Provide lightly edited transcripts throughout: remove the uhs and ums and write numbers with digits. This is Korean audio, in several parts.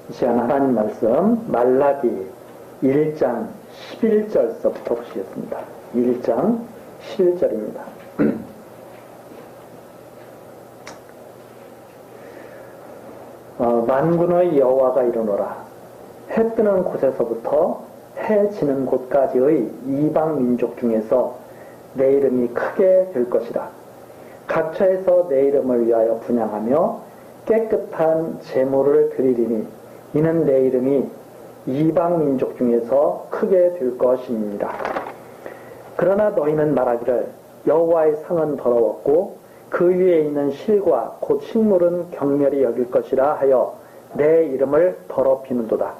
이 시간 하나님 말씀 말라기 1장 11절서부터 보시겠습니다. 1장 11절입니다. 만군의 여호와가 이르노라. 해 뜨는 곳에서부터 해 지는 곳까지의 이방 민족 중에서 내 이름이 크게 될 것이라. 각처에서 내 이름을 위하여 분향하며 깨끗한 제물을 드리리니 이는 내 이름이 이방 민족 중에서 크게 될 것입니다. 그러나 너희는 말하기를 여호와의 상은 더러웠고 그 위에 있는 실과 곧 식물은 경멸히 여길 것이라 하여 내 이름을 더럽히는도다.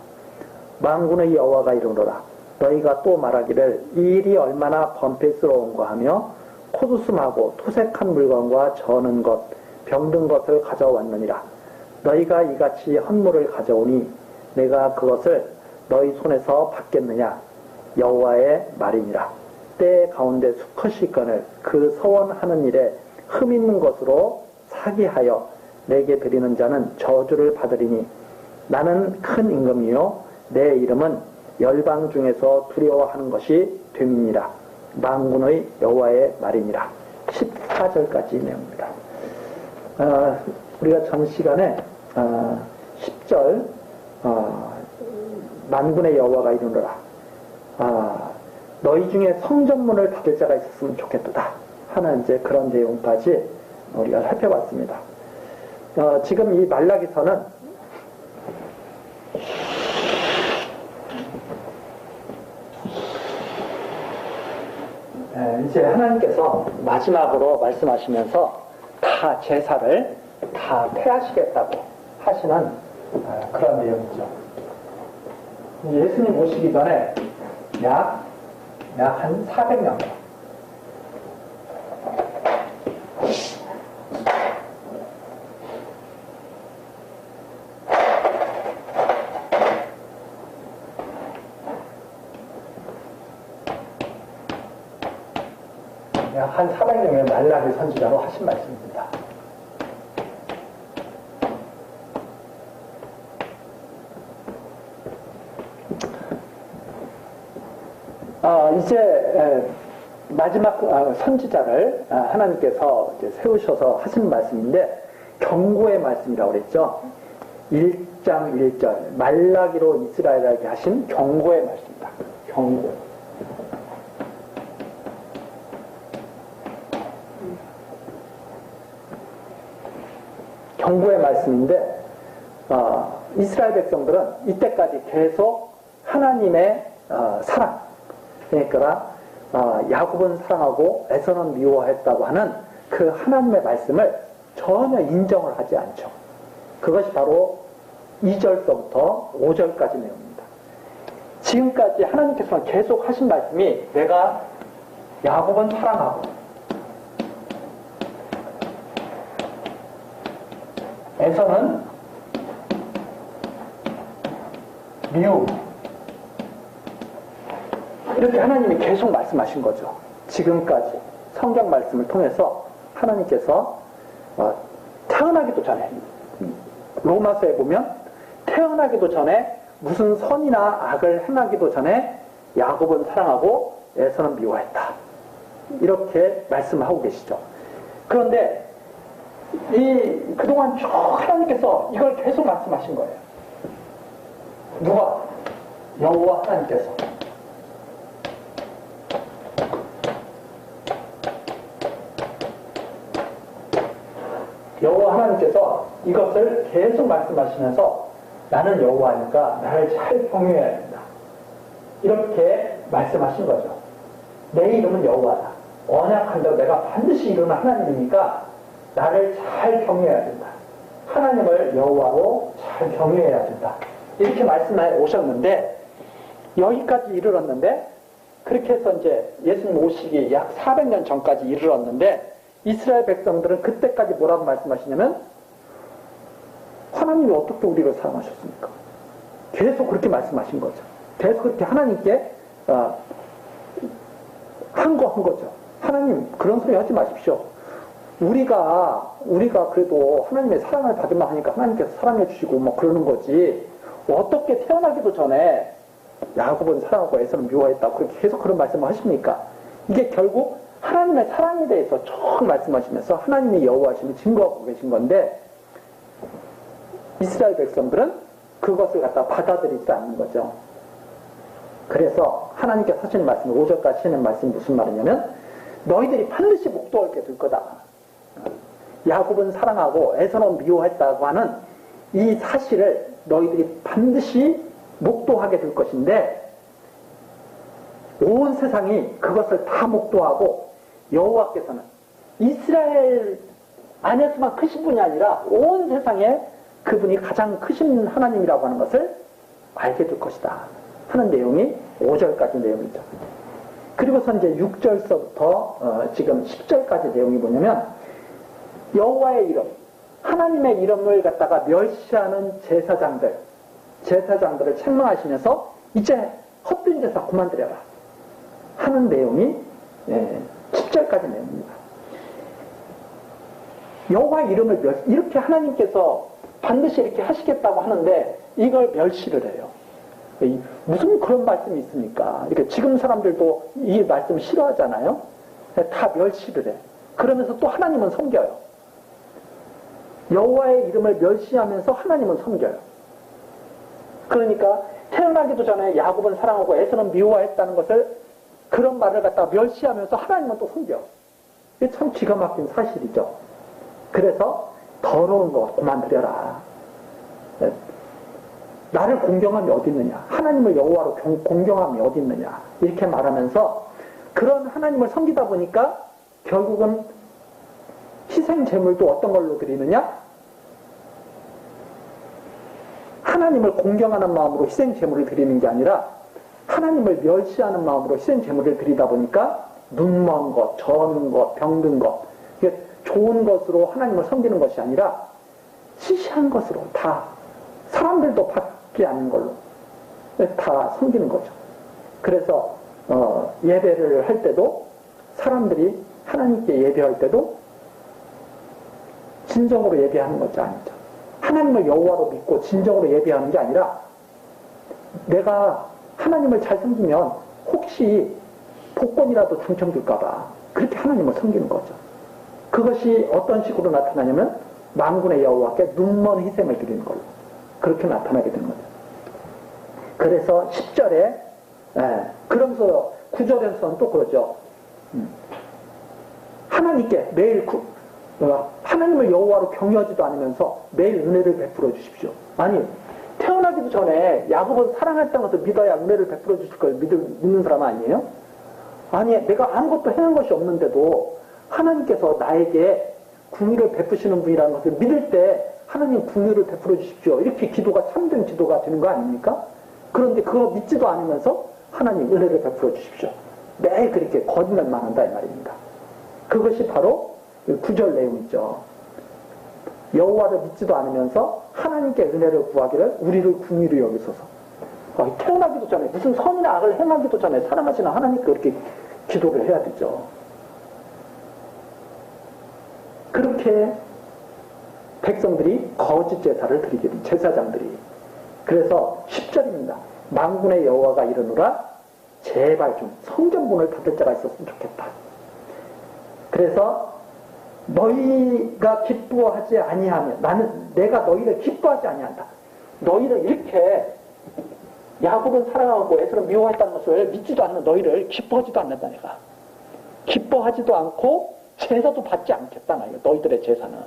만군의 여호와가 이르노라. 너희가 또 말하기를 이 일이 얼마나 번패스러운가 하며 코두숨하고 토색한 물건과 저는 것, 병든 것을 가져왔느니라. 너희가 이같이 헌물을 가져오니 내가 그것을 너희 손에서 받겠느냐? 여호와의 말이니라. 때 가운데 수컷이 있거늘 그 서원하는 일에 흠 있는 것으로 사기하여 내게 드리는 자는 저주를 받으리니 나는 큰 임금이요 내 이름은 열방 중에서 두려워하는 것이 됨이니라. 만군의 여호와의 말이니라. 14절까지 내용입니다. 우리가 전 시간에 10절 만군의 여호와가 이르노라. 너희 중에 성전문을 닫을 자가 있었으면 좋겠도다 하는 이제 그런 내용까지 우리가 살펴봤습니다. 지금 이 말라기서는 이제 하나님께서 마지막으로 말씀하시면서 다 제사를 다 폐하시겠다고 하시는 그런 내용이죠. 예수님 오시기 전에 약 한 400년 약 한 400년의 말라기 선지자로 하신 말씀입니다. 이제 마지막 선지자를 하나님께서 이제 세우셔서 하신 말씀인데 경고의 말씀이라고 그랬죠. 1장 1절 말라기로 이스라엘에게 하신 경고의 말씀입니다. 경고. 경고의 말씀인데 이스라엘 백성들은 이때까지 계속 하나님의 사랑, 그러니까 야곱은 사랑하고 에서는 미워했다고 하는 그 하나님의 말씀을 전혀 인정을 하지 않죠. 그것이 바로 2절서부터 5절까지 내용입니다. 지금까지 하나님께서는 계속 하신 말씀이 내가 야곱은 사랑하고 에서는 미움, 이렇게 하나님이 계속 말씀하신 거죠. 지금까지 성경 말씀을 통해서 하나님께서 태어나기도 전에 로마서에 보면 태어나기도 전에 무슨 선이나 악을 행하기도 전에 야곱은 사랑하고 에서는 미워했다. 이렇게 말씀하고 계시죠. 그런데 그동안 쭉 하나님께서 이걸 계속 말씀하신 거예요. 누가? 여호와 하나님께서. 여호와 하나님께서 이것을 계속 말씀하시면서 나는 여호와니까 나를 잘 경외해야 된다. 이렇게 말씀하신 거죠. 내 이름은 여호와다. 언약한다고 내가 반드시 이루는 하나님이니까 나를 잘 경외해야 된다. 하나님을 여호와로 잘 경외해야 된다. 이렇게 말씀해 오셨는데 여기까지 이르렀는데 그렇게 해서 이제 예수님 오시기 약 400년 전까지 이르렀는데 이스라엘 백성들은 그때까지 뭐라고 말씀하시냐면 하나님이 어떻게 우리를 사랑하셨습니까? 계속 그렇게 말씀하신 거죠. 계속 그렇게 하나님께 한 거죠. 하나님 그런 소리 하지 마십시오. 우리가 그래도 하나님의 사랑을 받으면 하니까 하나님께서 사랑해 주시고 뭐 그러는 거지. 어떻게 태어나기도 전에 야곱은 사랑하고 에서는 미워했다. 그렇게 계속 그런 말씀을 하십니까? 이게 결국 하나님의 사랑에 대해서 쭉 말씀하시면서 하나님의 여호와심을 증거하고 계신 건데 이스라엘 백성들은 그것을 갖다 받아들이지 않는 거죠. 그래서 하나님께서 하시는 말씀, 5절까지 하시는 말씀이 무슨 말이냐면 너희들이 반드시 목도하게 될 거다. 야곱은 사랑하고 에서는 미워했다고 하는 이 사실을 너희들이 반드시 목도하게 될 것인데 온 세상이 그것을 다 목도하고 여호와께서는 이스라엘 안에서만 크신 분이 아니라 온 세상에 그분이 가장 크신 하나님이라고 하는 것을 알게 될 것이다 하는 내용이 5절까지 내용이죠. 그리고서 이제 6절서부터 지금 10절까지 내용이 뭐냐면 여호와의 이름, 하나님의 이름을 갖다가 멸시하는 제사장들을 책망하시면서 이제 헛된 제사 그만드려라 하는 내용이 10절까지 내용입니다. 여호와의 이름을 이렇게 하나님께서 반드시 이렇게 하시겠다고 하는데 이걸 멸시를 해요. 무슨 그런 말씀이 있습니까? 이렇게 지금 사람들도 이 말씀 싫어하잖아요. 다 멸시를 해. 그러면서 또 하나님은 섬겨요. 여호와의 이름을 멸시하면서 하나님은 섬겨요. 그러니까 태어나기도 전에 야곱은 사랑하고 에서는 미워했다는 것을 그런 말을 갖다가 멸시하면서 하나님은 또 섬겨. 이게 참 기가 막힌 사실이죠. 그래서 더러운 거 그만두려라. 나를 공경함이 어디 있느냐? 하나님을 여호와로 공경함이 어디 있느냐? 이렇게 말하면서 그런 하나님을 섬기다 보니까 결국은 희생 제물도 어떤 걸로 드리느냐? 하나님을 공경하는 마음으로 희생 제물을 드리는 게 아니라 하나님을 멸시하는 마음으로 희생 제물을 드리다 보니까 눈먼 것, 저은 것, 병든 것, 이게 좋은 것으로 하나님을 섬기는 것이 아니라 시시한 것으로 다 사람들도 받지 않는 걸로 다 섬기는 거죠. 그래서 예배를 할 때도 사람들이 하나님께 예배할 때도 진정으로 예배하는 것이 아니죠. 하나님을 여호와로 믿고 진정으로 예배하는 게 아니라 내가 하나님을 잘 섬기면 혹시 복권이라도 당첨될까봐 그렇게 하나님을 섬기는 거죠. 그것이 어떤 식으로 나타나냐면 만군의 여호와께 눈먼 희생을 드리는 걸로 그렇게 나타나게 된 거죠. 그래서 10절에 그러면서 9절에서는 또 그러죠. 하나님께 매일 하나님을 여호와로 경유하지도 않으면서 매일 은혜를 베풀어 주십시오. 아니 태어나기도 전에 야곱은 사랑했다는 것을 믿어야 은혜를 베풀어 주실 걸 믿는 사람 아니에요? 아니 내가 아무것도 해놓은 것이 없는데도 하나님께서 나에게 긍휼을 베푸시는 분이라는 것을 믿을 때 하나님 긍휼을 베풀어 주십시오. 이렇게 기도가 참된 기도가 되는 거 아닙니까? 그런데 그거 믿지도 않으면서 하나님 은혜를 베풀어 주십시오. 매일 그렇게 거짓말만 한다 이 말입니다. 그것이 바로 9절 내용이죠. 여호와를 믿지도 않으면서 하나님께 은혜를 구하기를 우리를 긍휼히 여기소서. 태어나기도 전에 무슨 선이나 악을 행하기도 전에 사랑하시는 하나님께 그렇게 기도를 해야 되죠. 그렇게 백성들이 거짓 제사를 드리게 된 제사장들이. 그래서 10절입니다. 만군의 여호와가 이르노라 제발 좀 성전문을 닫을 자가 있었으면 좋겠다. 그래서 너희가 기뻐하지 아니하면 내가 너희를 기뻐하지 아니한다. 너희를 이렇게 야곱은 사랑하고 에서는 미워했다는 것을 믿지도 않는 너희를 기뻐하지도 않는다. 내가 기뻐하지도 않고 제사도 받지 않겠다. 너희들의 제사는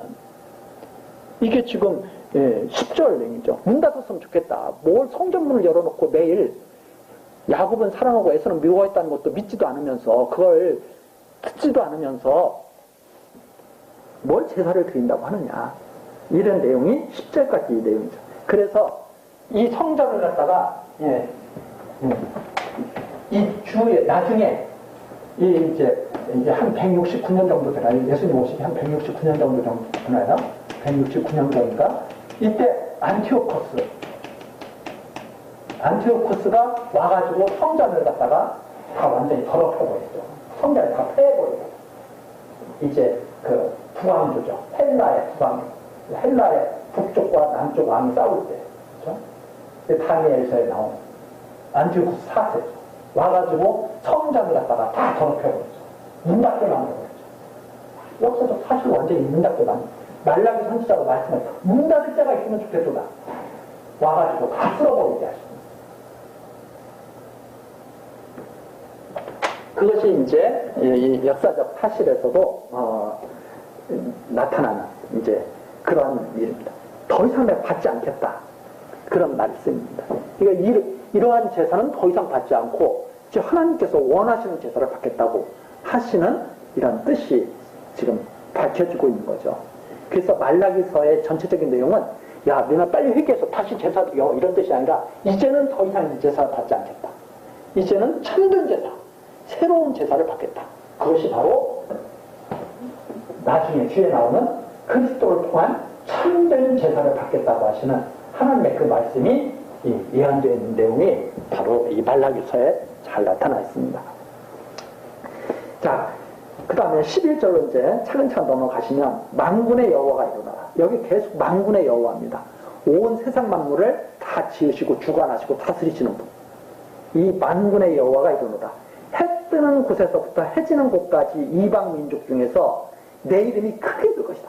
이게 지금 10절 내용이죠. 문 닫았으면 좋겠다. 뭘 성전문을 열어놓고 매일 야곱은 사랑하고 에서는 미워했다는 것도 믿지도 않으면서 그걸 듣지도 않으면서 뭘 제사를 드린다고 하느냐. 이런 내용이 10절까지 이 내용이죠. 그래서 이 성전을 갖다가 이 주에 나중에 이제 한 169년 정도 되나요? 예수님 오시기 한 169년 정도 되나요? 169년 전인가? 이때 안티오코스가 와가지고 성전을 갖다가 다 완전히 더럽혀버렸죠. 성전을 다 패해버리고 이제 북왕조죠. 헬라의 북왕조. 헬라의 북쪽과 남쪽 왕이 싸울 때, 그렇죠? 다니엘서에 나온 안티오쿠스 4세죠. 와가지고 성전을 갖다가 다 더럽혀버렸죠. 문 닫게 만들어버렸죠. 역사적 사실 완전히 문 닫게 만들어. 말라기 선지자가 말씀했죠. 문 닫을 때가 있으면 좋겠도다. 와가지고 다 쓸어버리게 하십니다. 그것이 이제 이 역사적 사실에서도 나타나는 이제 그런 일입니다. 더 이상 내가 받지 않겠다. 그런 말씀입니다. 그러니까 이러한 제사는 더 이상 받지 않고 이제 하나님께서 원하시는 제사를 받겠다고 하시는 이런 뜻이 지금 밝혀지고 있는 거죠. 그래서 말라기서의 전체적인 내용은 야, 너네 빨리 회개해서 다시 제사 드려 이런 뜻이 아니라 이제는 더 이상 이 제사를 받지 않겠다. 이제는 참된 제사, 새로운 제사를 받겠다. 그것이 바로 나중에 뒤에 나오는 그리스도를 통한 참된 제사를 받겠다고 하시는 하나님의 그 말씀이 예언되어 있는 내용이 바로 이 말라기서에 잘 나타나 있습니다. 자, 그 다음에 11절로 이제 차근차근 넘어가시면 만군의 여호와가 일어나라. 여기 계속 만군의 여호와입니다. 온 세상 만물을 다 지으시고 주관하시고 다스리시는 분. 이 만군의 여호와가 일어나라. 해 뜨는 곳에서부터 해 지는 곳까지 이방 민족 중에서 내 이름이 크게 될 것이다.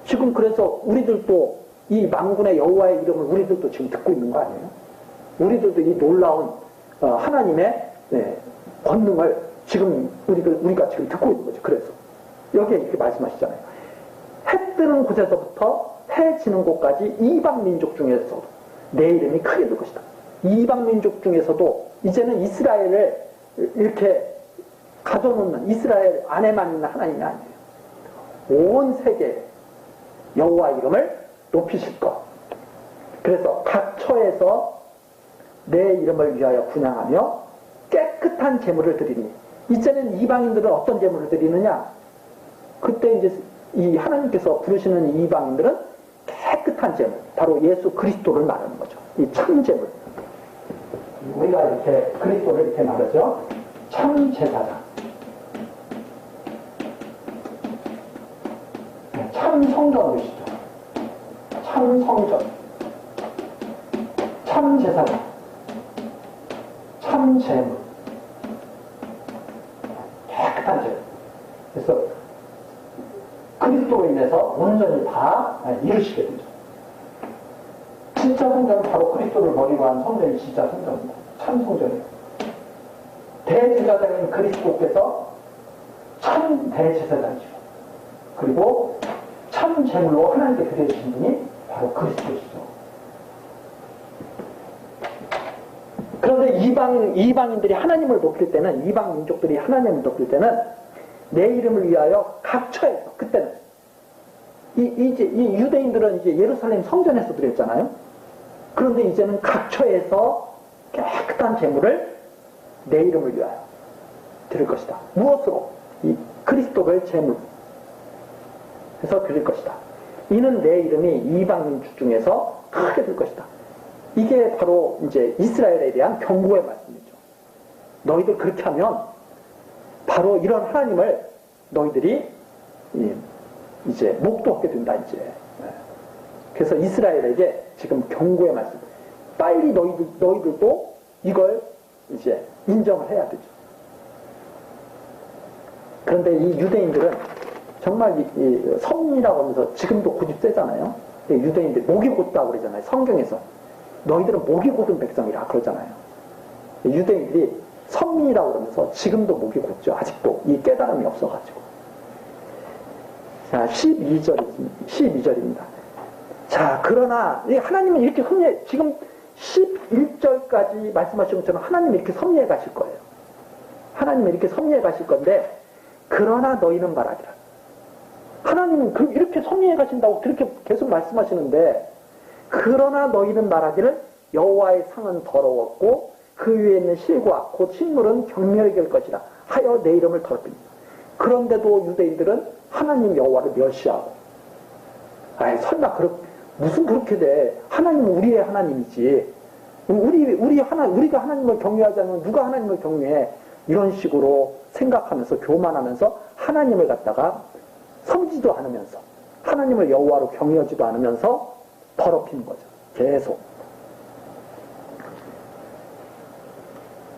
지금 그래서 우리들도 이 만군의 여호와의 이름을 우리들도 지금 듣고 있는 거 아니에요? 우리들도 이 놀라운 하나님의 권능을 지금 우리가 지금 듣고 있는 거죠. 그래서 여기에 이렇게 말씀하시잖아요. 해 뜨는 곳에서부터 해 지는 곳까지 이방 민족 중에서도 내 이름이 크게 될 것이다. 이방 민족 중에서도 이제는 이스라엘을 이렇게 가둬놓는 이스라엘 안에만 있는 하나님이 아니에요. 온 세계 여호와 이름을 높이실 것. 그래서 각 처에서 내 이름을 위하여 분향하며 깨끗한 제물을 드리니, 이제는 이방인들은 어떤 제물을 드리느냐? 그때 이제 이 하나님께서 부르시는 이방인들은 깨끗한 제물, 바로 예수 그리스도를 말하는 거죠. 이 참 제물. 우리가 이렇게 그리스도를 이렇게 말하죠. 참 제사장. 참 성전이시죠. 참 성전. 참 제사장. 참 제물. 깨끗한 제물. 그래서 그리스도로 인해서 온전히 다 이루시게 되죠. 진짜 성전은 바로 그리스도를 머리로 한 성전이 진짜 성전입니다. 참 성전이에요. 대제사장인 그리스도께서 참 대제사장이죠. 그리고 참 제물로 하나님께 드려주신 분이 바로 그리스도시죠. 그런데 이방인들이 하나님을 높일 때는, 이방 민족들이 하나님을 높일 때는 내 이름을 위하여 각처에서, 그때는 이 유대인들은 이제 예루살렘 성전에서 드렸잖아요. 그런데 이제는 각처에서 깨끗한 제물을 내 이름을 위하여 드릴 것이다. 무엇으로? 이 그리스도를 제물 해서 드릴 것이다. 이는 내 이름이 이방 민족 중에서 크게 될 것이다. 이게 바로 이제 이스라엘에 대한 경고의 말씀이죠. 너희들 그렇게 하면 바로 이런 하나님을 너희들이 이제 목도하게 된다, 이제. 그래서 이스라엘에게 지금 경고의 말씀. 빨리 너희들도 이걸 이제 인정을 해야 되죠. 그런데 이 유대인들은 정말 이 성이라고 하면서 지금도 고집 세잖아요. 유대인들 목이 곧다고 그러잖아요. 성경에서. 너희들은 목이 곧은 백성이라 그러잖아요. 유대인들이 선민이라고 그러면서 지금도 목이 곧죠. 아직도 이 깨달음이 없어가지고. 자, 12절입니다. 자, 그러나 하나님은 이렇게 섭리해, 지금 11절까지 말씀하신 것처럼 하나님이 이렇게 섭리해 가실 거예요. 하나님이 이렇게 섭리해 가실 건데, 그러나 너희는 말하기라. 하나님은 이렇게 섭리해 가신다고 그렇게 계속 말씀하시는데, 그러나 너희는 말하기를 여호와의 상은 더러웠고 그 위에 있는 실과 곧 식물은 경멸이 될 것이라 하여 내 이름을 더럽힌다. 그런데도 유대인들은 하나님 여호와를 멸시하고, 아이 설마 무슨 그렇게 돼? 하나님은 우리의 하나님이지. 우리가 하나님을 경외하지 않으면 누가 하나님을 경외해? 이런 식으로 생각하면서 교만하면서 하나님을 갖다가 섬기지도 않으면서 하나님을 여호와로 경외하지도 않으면서 더럽히는 거죠. 계속.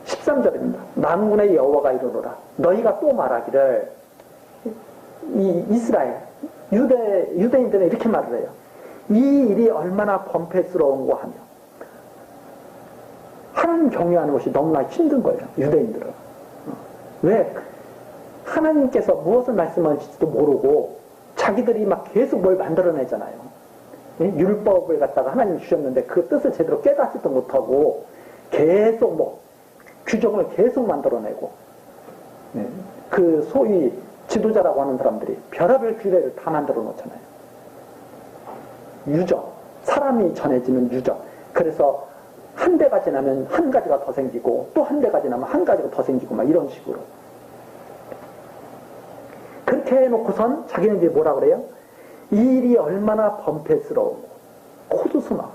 13절입니다. 만군의 여호와가 이르노라. 너희가 또 말하기를, 이 이스라엘 유대인들은 이렇게 말을 해요. 이 일이 얼마나 범패스러운고 하며, 하나님 경외하는 것이 너무나 힘든 거예요. 유대인들은. 왜? 하나님께서 무엇을 말씀하실지도 모르고 자기들이 막 계속 뭘 만들어내잖아요. 율법을 갖다가 하나님 주셨는데 그 뜻을 제대로 깨닫지도 못하고 계속 뭐 규정을 계속 만들어내고, 그 소위 지도자라고 하는 사람들이 별의별 규례를 다 만들어 놓잖아요. 유적, 사람이 전해지는 유적. 그래서 한 대가 지나면 한 가지가 더 생기고 또 한 대가 지나면 한 가지가 더 생기고 막 이런 식으로. 그렇게 해놓고선 자기네들이 뭐라 그래요? 이 일이 얼마나 범패스러워. 코드숨아.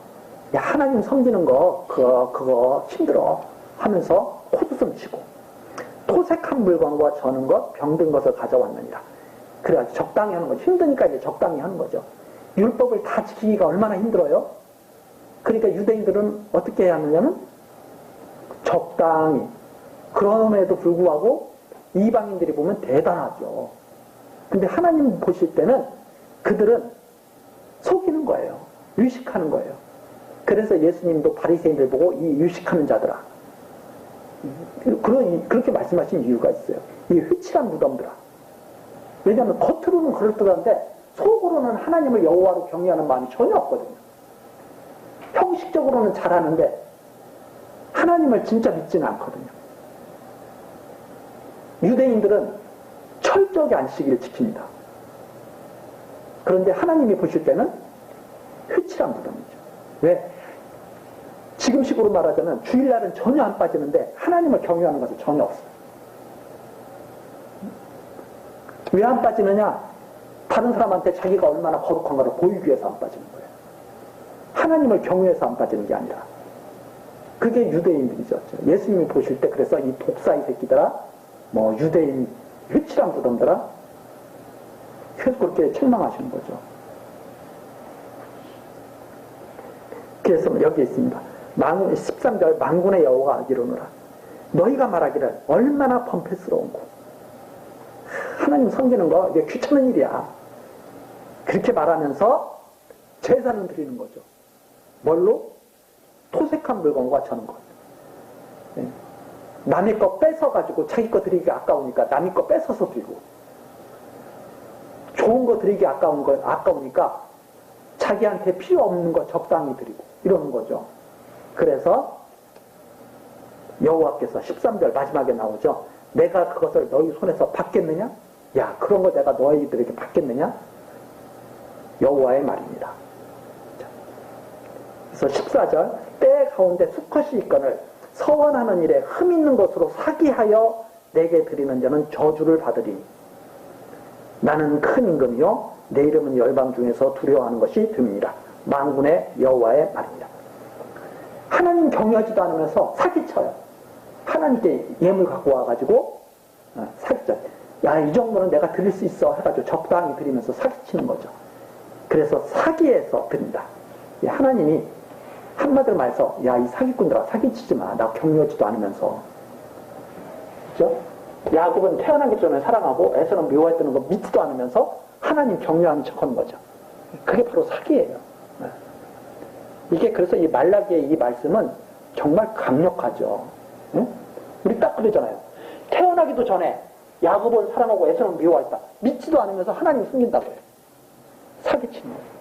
야, 하나님 섬기는 거 그거 힘들어 하면서 코드숨 치고, 토색한 물건과 저는 것 병든 것을 가져왔느니라. 그래가지고 적당히 하는 거죠. 힘드니까 이제 적당히 하는 거죠. 율법을 다 지키기가 얼마나 힘들어요? 그러니까 유대인들은 어떻게 해야 하느냐면 적당히. 그럼에도 불구하고 이방인들이 보면 대단하죠. 근데 하나님 보실 때는 그들은 속이는 거예요. 유식하는 거예요. 그래서 예수님도 바리새인들 보고 이 유식하는 자들아, 그렇게 말씀하신 이유가 있어요. 이 흐칠한 무덤들아. 왜냐하면 겉으로는 그럴듯한데 속으로는 하나님을 여호와로 경외하는 마음이 전혀 없거든요. 형식적으로는 잘하는데 하나님을 진짜 믿지는 않거든요. 유대인들은 철저하게 안식일을 지킵니다. 그런데 하나님이 보실 때는 흐칠한 무덤이죠. 왜? 지금식으로 말하자면 주일날은 전혀 안 빠지는데 하나님을 경외하는 것은 전혀 없어요. 왜 안 빠지느냐? 다른 사람한테 자기가 얼마나 거룩한가를 보이기 위해서 안 빠지는 거예요. 하나님을 경외해서 안 빠지는 게 아니라. 그게 유대인들이죠. 예수님이 보실 때 그래서 이 독사이 새끼들아, 뭐 유대인 흐칠한 무덤들아, 계속 그렇게 책망하시는 거죠. 그래서 여기 있습니다. 13절 만군의 여호와가 이르노라. 너희가 말하기를 얼마나 범패스러운고. 하나님 섬기는 거 이게 귀찮은 일이야. 그렇게 말하면서 제사는 드리는 거죠. 뭘로? 토색한 물건과 저는 것. 남의 거 뺏어가지고 자기 거 드리기 아까우니까 남의 거 뺏어서 드리고, 좋은 거 드리기 아까우니까 자기한테 필요 없는 거 적당히 드리고 이러는 거죠. 그래서 여호와께서 13절 마지막에 나오죠. 내가 그것을 너희 손에서 받겠느냐? 야, 그런 거 내가 너희들에게 받겠느냐? 여호와의 말입니다. 그래서 14절 때 가운데 수컷이 있거늘 서원하는 일에 흠 있는 것으로 사기하여 내게 드리는 자는 저주를 받으리니 나는 큰 임금이요 내 이름은 열방 중에서 두려워하는 것이 듭니다. 만군의 여호와의 말입니다. 하나님 경외하지도 않으면서 사기쳐요. 하나님께 예물 갖고 와가지고 사기쳐요. 야, 이 정도는 내가 드릴 수 있어 해가지고 적당히 드리면서 사기치는 거죠. 그래서 사기에서 드린다. 하나님이 한마디로 말해서 야, 이 사기꾼들아 사기치지 마. 나 경외하지도 않으면서. 그죠? 야곱은 태어나기 전에 사랑하고 에서는 미워했다는 거 믿지도 않으면서 하나님 경외하는 척하는 거죠. 그게 바로 사기예요. 이게 그래서 이 말라기의 이 말씀은 정말 강력하죠. 응? 우리 딱 그러잖아요. 태어나기도 전에 야곱은 사랑하고 에서는 미워했다. 믿지도 않으면서 하나님 숨긴다고 해요. 사기치는 거예요.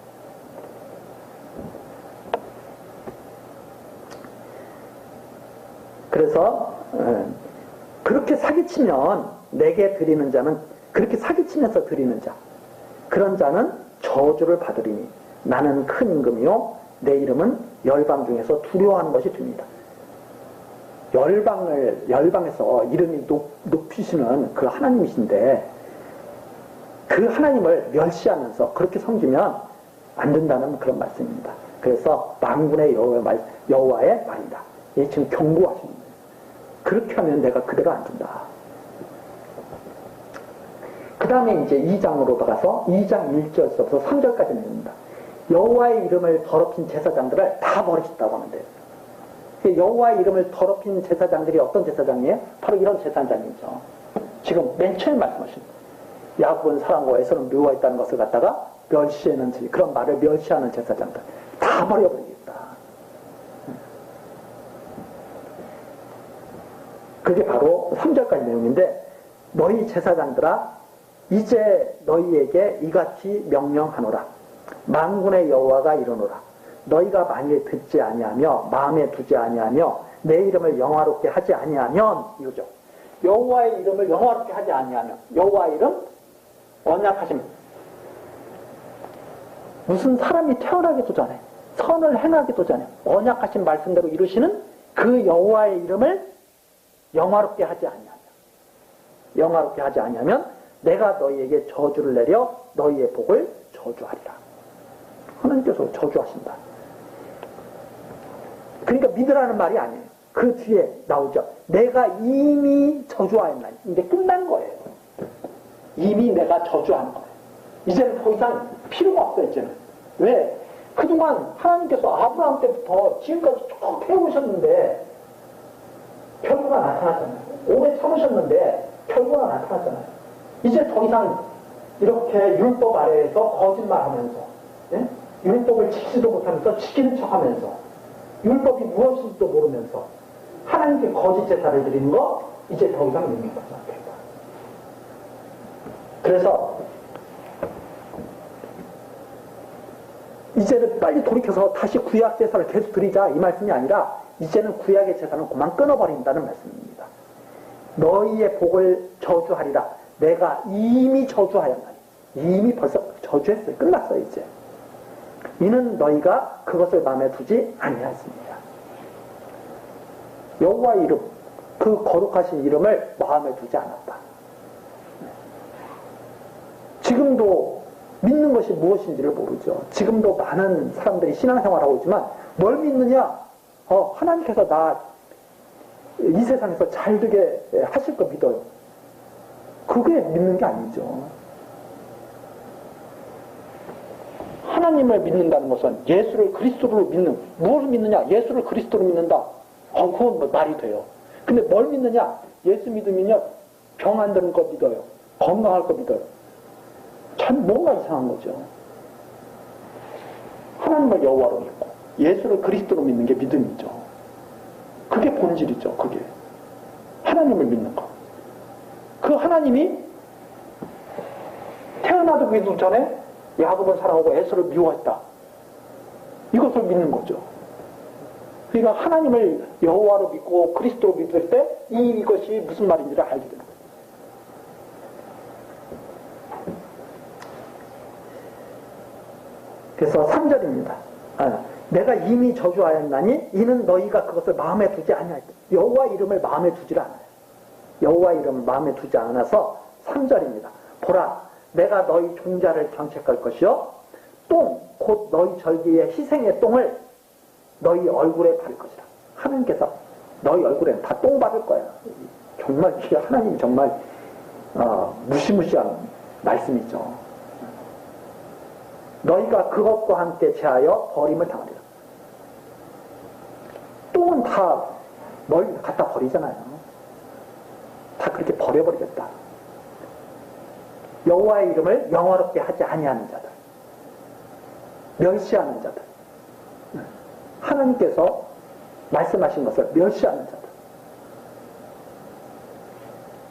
그래서 그렇게 사기치면 내게 드리는 자는, 그렇게 사기치면서 드리는 자, 그런 자는 저주를 받으리니 나는 큰 임금이요 내 이름은 열방 중에서 두려워하는 것이 됩니다. 열방에서 이름이 높이시는 그 하나님이신데 그 하나님을 멸시하면서 그렇게 섬기면 안 된다는 그런 말씀입니다. 그래서 만군의 여호와의 말이다. 예, 지금 경고하시는 거예요. 그렇게 하면 내가 그대로 안 준다. 그 다음에 이제 2장으로 들어가서 2장 1절부터 3절까지 내립니다. 여호와의 이름을 더럽힌 제사장들을 다 버리셨다고 하면 돼요. 여호와의 이름을 더럽힌 제사장들이 어떤 제사장이에요? 바로 이런 제사장이죠. 지금 맨 처음에 말씀하신 야곱은 사랑하고 에서는 미워했다는 것을 갖다가 멸시하는, 그런 말을 멸시하는 제사장들 다 버려버리겠다. 그게 바로 3절까지 내용인데, 너희 제사장들아 이제 너희에게 이같이 명령하노라. 만군의 여호와가 이르노라. 너희가 만일 듣지 아니하며 마음에 두지 아니하며 내 이름을 영화롭게 하지 아니하면, 이거죠. 여호와의 이름을 영화롭게 하지 아니하면, 여호와의 이름 언약하심. 무슨 사람이 태어나기도 전에, 선을 행하기도 전에 언약하신 말씀대로 이루시는 그 여호와의 이름을 영화롭게 하지 아니하면, 영화롭게 하지 아니하면 내가 너희에게 저주를 내려 너희의 복을 저주하리라. 하나님께서 저주하신다. 그러니까 믿으라는 말이 아니에요. 그 뒤에 나오죠. 내가 이미 저주하였나니. 이제 끝난 거예요. 이미 내가 저주한 거예요. 이제는 더 이상 필요가 없어요. 이제는. 왜? 그동안 하나님께서 아브라함 때부터 지금까지 쭉 해오셨는데 결과가 나타났잖아요. 오래 참으셨는데 결과가 나타났잖아요. 이제 더 이상 이렇게 율법 아래에서 거짓말하면서, 예? 율법을 지키지도 못하면서 지키는 척하면서, 율법이 무엇인지도 모르면서 하나님께 거짓 제사를 드리는 거 이제 더 이상 능력받지 않겠다. 그래서 이제는 빨리 돌이켜서 다시 구약 제사를 계속 드리자, 이 말씀이 아니라 이제는 구약의 제사는 그만 끊어버린다는 말씀입니다. 너희의 복을 저주하리라. 내가 이미 저주하였나니. 이미 벌써 저주했어요. 끝났어요. 이제. 이는 너희가 그것을 마음에 두지 아니하였습니다. 여호와의 이름, 그 거룩하신 이름을 마음에 두지 않았다. 지금도 믿는 것이 무엇인지를 모르죠. 지금도 많은 사람들이 신앙생활하고 있지만 뭘 믿느냐? 하나님께서 나 이 세상에서 잘 되게 하실 거 믿어요. 그게 믿는 게 아니죠. 하나님을 믿는다는 것은 예수를 그리스도로 믿는, 무엇을 믿느냐? 예수를 그리스도로 믿는다. 그건 뭐 말이 돼요. 근데 뭘 믿느냐? 예수 믿으면요, 병 안 드는 거 믿어요. 건강할 거 믿어요. 참 뭔가 이상한 거죠. 하나님을 여호와로 믿고 예수를 그리스도로 믿는 게 믿음이죠. 그게 본질이죠. 그게 하나님을 믿는 거. 그 하나님이 태어나기도 전에 야곱을 사랑하고 에서를 미워했다. 이것을 믿는 거죠. 그러니까 하나님을 여호와로 믿고 그리스도로 믿을 때 이것이 무슨 말인지를 알게 되는 거예요. 그래서 3절입니다. 내가 이미 저주하였나니 이는 너희가 그것을 마음에 두지 아니하였다. 여호와 이름을 마음에 두질 않아요. 여호와 이름을 마음에 두지 않아서 3절입니다. 보라, 내가 너희 종자를 경책할 것이요 똥, 곧 너희 절기의 희생의 똥을 너희 얼굴에 바를 것이다. 하나님께서 너희 얼굴에는 다 똥 바를 거야. 정말 하나님이 정말 무시무시한 말씀이죠. 너희가 그것과 함께 제하여 버림을 당하리라. 똥은 다 멀리 갖다 버리잖아요. 다 그렇게 버려버리겠다. 여호와의 이름을 영화롭게 하지 아니하는 자들, 멸시하는 자들, 하나님께서 말씀하신 것을 멸시하는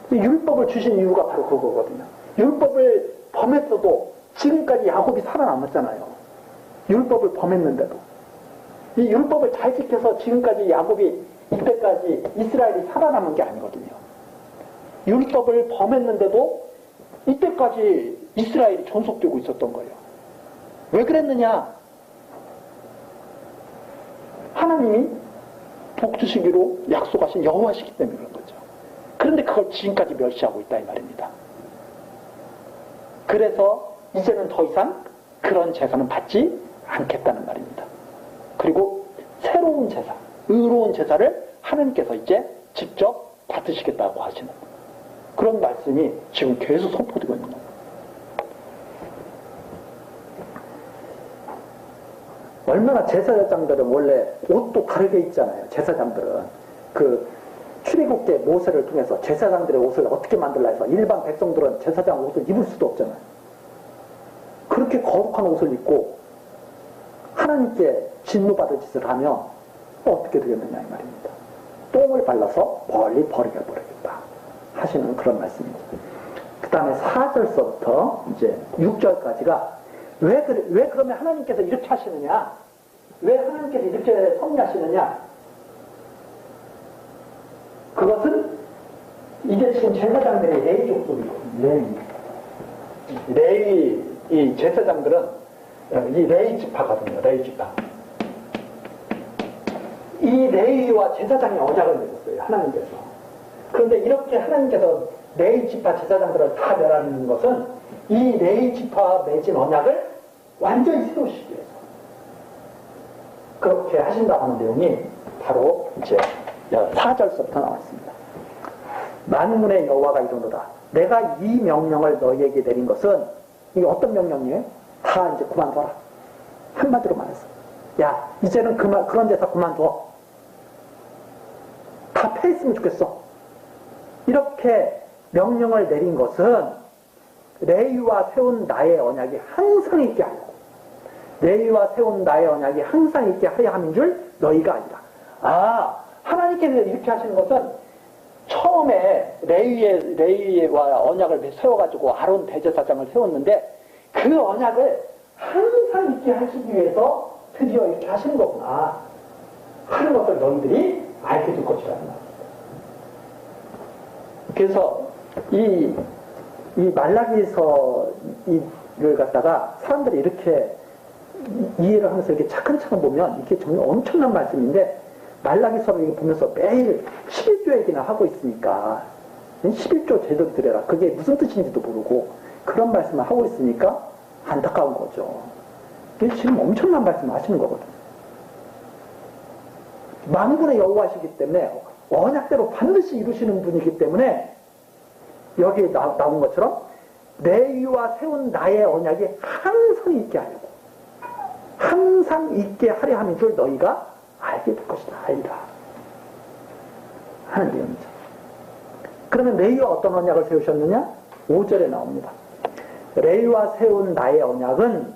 자들. 율법을 주신 이유가 바로 그거거든요. 율법을 범했어도 지금까지 야곱이 살아남았잖아요. 율법을 범했는데도. 이 율법을 잘 지켜서 지금까지 야곱이 이때까지 이스라엘이 살아남은 게 아니거든요. 율법을 범했는데도 이때까지 이스라엘이 존속되고 있었던 거예요. 왜 그랬느냐? 하나님이 복 주시기로 약속하신 여호와시기 때문에 그런 거죠. 그런데 그걸 지금까지 멸시하고 있다 이 말입니다. 그래서 이제는 더 이상 그런 제사는 받지 않겠다는 말입니다. 그리고 새로운 제사, 의로운 제사를 하나님께서 이제 직접 받으시겠다고 하시는 그런 말씀이 지금 계속 선포되고 있는 겁니다. 얼마나 제사장들은 원래 옷도 다르게 입잖아요. 제사장들은 그 출애굽계 모세를 통해서 제사장들의 옷을 어떻게 만들라 해서 일반 백성들은 제사장 옷을 입을 수도 없잖아요. 그렇게 거룩한 옷을 입고 하나님께 진노받을 짓을 하면 어떻게 되겠느냐 이 말입니다. 똥을 발라서 멀리 버리겠다 하시는 그런 말씀입니다. 그 다음에 4절서부터 이제 6절까지가 왜 그러면 하나님께서 이렇게 하시느냐? 왜 하나님께서 이렇게 섭리하시느냐? 그것은 이게 지금 제사장들의 레위 족속이거든요. 레위, 이 제사장들은 이 레위 지파거든요. 레위 지파. 이 레위와 제사장의 언약을 맺었어요. 하나님께서. 그런데 이렇게 하나님께서 레위 지파 제사장들을 다 멸하는 것은 이 레위 지파와 맺은 언약을 완전히 세우시기 위해서 그렇게 하신다고 하는 내용이 바로 이제 4절서부터 나와 있습니다. 만군의 여호와가 이르노라. 내가 이 명령을 너희에게 내린 것은 이게 어떤 명령이에요? 다 이제 그만둬라. 한마디로 말해서 야 이제는 그런 데서 그만둬. 다 패했으면 좋겠어. 이렇게 명령을 내린 것은 레위와 세운 나의 언약이 항상 있게 하려고. 레위와 세운 나의 언약이 항상 있게 하려 함인 줄 너희가 아니라. 하나님께서 이렇게 하시는 것은 처음에 레위와 언약을 세워가지고 아론 대제사장을 세웠는데 그 언약을 항상 있게 하시기 위해서 드디어 이렇게 하시는 거구나 하는 것을 너희들이 알게 될 것이라는 말입니다. 그래서 이 말라기서를 갖다가 사람들이 이렇게 이해를 하면서 이렇게 차근차근 보면 이게 정말 엄청난 말씀인데 말라기서를 보면서 매일 11조 얘기나 하고 있으니까 11조 제대로 드려라. 그게 무슨 뜻인지도 모르고 그런 말씀을 하고 있으니까 안타까운 거죠. 이게 지금 엄청난 말씀을 하시는 거거든요. 만군의 여호와시기 때문에 언약대로 반드시 이루시는 분이기 때문에 여기에 나온 것처럼 레위와 세운 나의 언약이 항상 있게 하려고 항상 있게 하려 함인 줄 너희가 알게 될 것이다. 알리라 하는 내용이죠. 그러면 레위와 어떤 언약을 세우셨느냐? 5절에 나옵니다. 레위와 세운 나의 언약은